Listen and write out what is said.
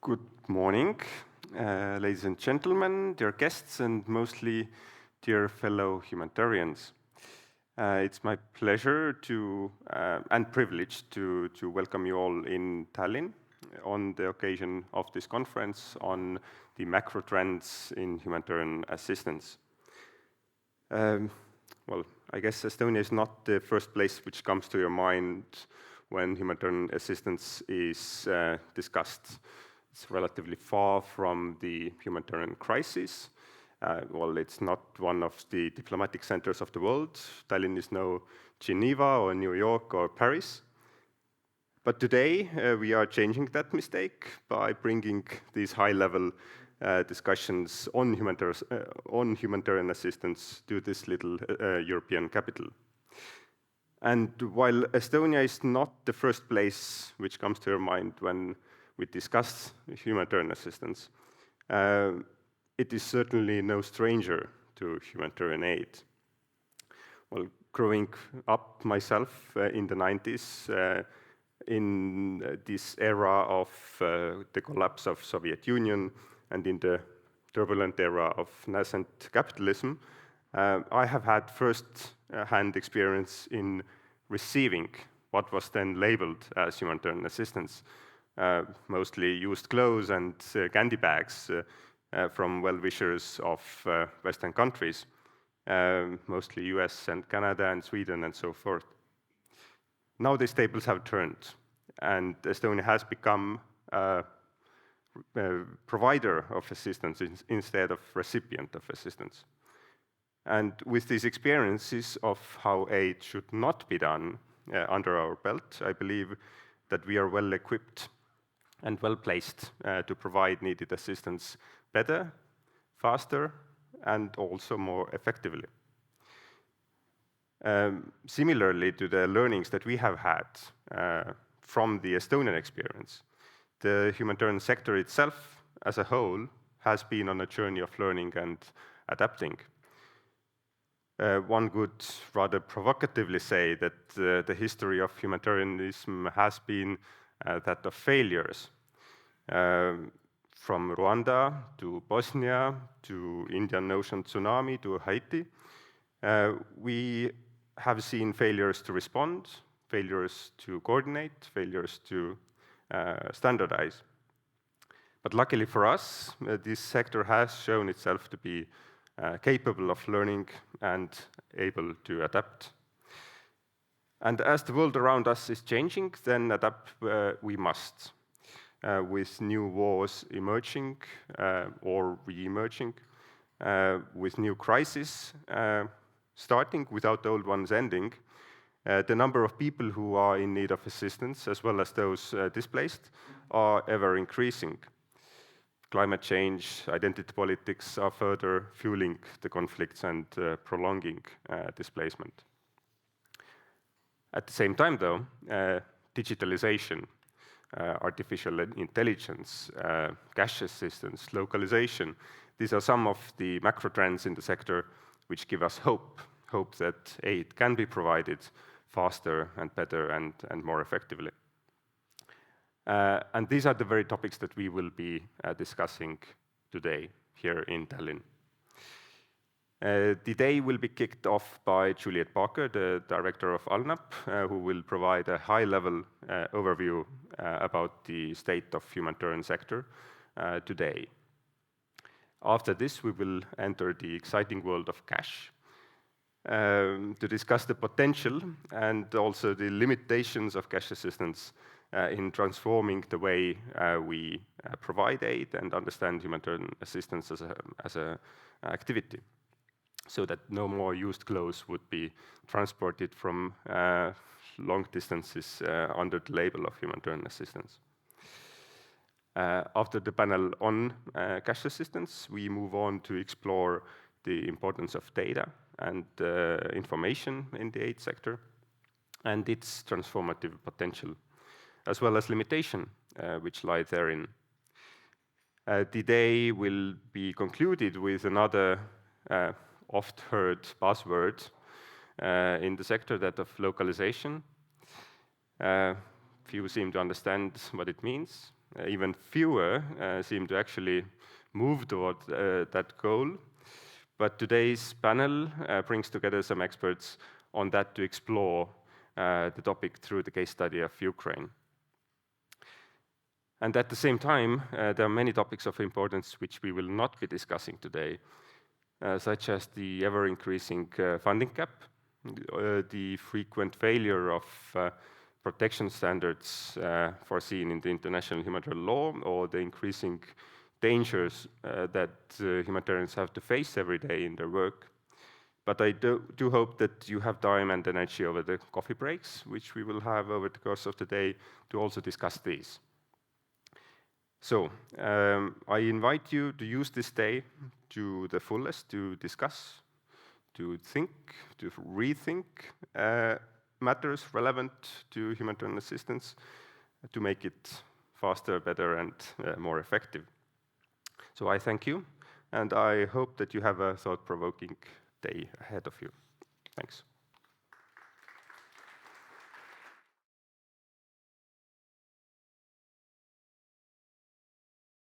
Good morning, ladies and gentlemen, dear guests, and mostly dear fellow humanitarians. It's my pleasure and privilege to welcome you all in Tallinn on the occasion of this conference on the macro trends in humanitarian assistance. Well, I guess Estonia is not the first place which comes to your mind when humanitarian assistance is discussed. It's relatively far from the humanitarian crisis. Well, it's not one of the diplomatic centers of the world. Tallinn is no Geneva or New York or Paris. But today we are changing that mistake by bringing these high-level discussions on humanitarian assistance to this little European capital. And while Estonia is not the first place which comes to your mind when we discuss humanitarian assistance, it is certainly no stranger to humanitarian aid. Well, growing up myself in the 90s, in this era of the collapse of Soviet Union and in the turbulent era of nascent capitalism, I have had first-hand experience in receiving what was then labeled as humanitarian assistance, mostly used clothes and candy bags from well-wishers of Western countries, mostly US and Canada and Sweden and so forth. Now these tables have turned, and Estonia has become a provider of assistance instead of recipient of assistance. And with these experiences of how aid should not be done under our belt, I believe that we are well equipped and well placed to provide needed assistance better, faster, and also more effectively. Similarly to the learnings that we have had from the Estonian experience, the humanitarian sector itself as a whole has been on a journey of learning and adapting. One could rather provocatively say that the history of humanitarianism has been that of failures. From Rwanda to Bosnia to Indian Ocean tsunami to Haiti, we have seen failures to respond, failures to coordinate, failures to standardize. But luckily for us, this sector has shown itself to be capable of learning and able to adapt. And as the world around us is changing, then adapt we must, with new wars emerging or re-emerging, with new crises starting without old ones ending. The number of people who are in need of assistance, as well as those displaced, are ever increasing. Climate change, identity politics are further fueling the conflicts and prolonging displacement. At the same time, though, digitalization, artificial intelligence, cash assistance, localization, these are some of the macro trends in the sector which give us hope that aid can be provided faster and better and more effectively. And these are the very topics that we will be discussing today here in Tallinn. The day will be kicked off by Juliet Parker, the director of ALNAP, who will provide a high-level overview about the state of humanitarian sector today. After this, we will enter the exciting world of cash to discuss the potential and also the limitations of cash assistance in transforming the way we provide aid and understand humanitarian assistance as an activity, so that no more used clothes would be transported from long distances under the label of humanitarian assistance. After the panel on cash assistance, we move on to explore the importance of data and information in the aid sector and its transformative potential, as well as limitation which lie therein. The day will be concluded with another oft-heard buzzword in the sector, that of localization. Few seem to understand what it means. even fewer seem to actually move toward that goal. But today's panel brings together some experts on that to explore the topic through the case study of Ukraine. And at the same time, there are many topics of importance which we will not be discussing today, such as the ever-increasing funding gap, the frequent failure of protection standards foreseen in the international humanitarian law, or the increasing dangers that humanitarians have to face every day in their work. But I do hope that you have time and energy over the coffee breaks, which we will have over the course of the day, to also discuss these. So, I invite you to use this day to the fullest, to discuss, to think, to rethink matters relevant to humanitarian assistance, to make it faster, better, and more effective. So I thank you, and I hope that you have a thought-provoking day ahead of you. Thanks.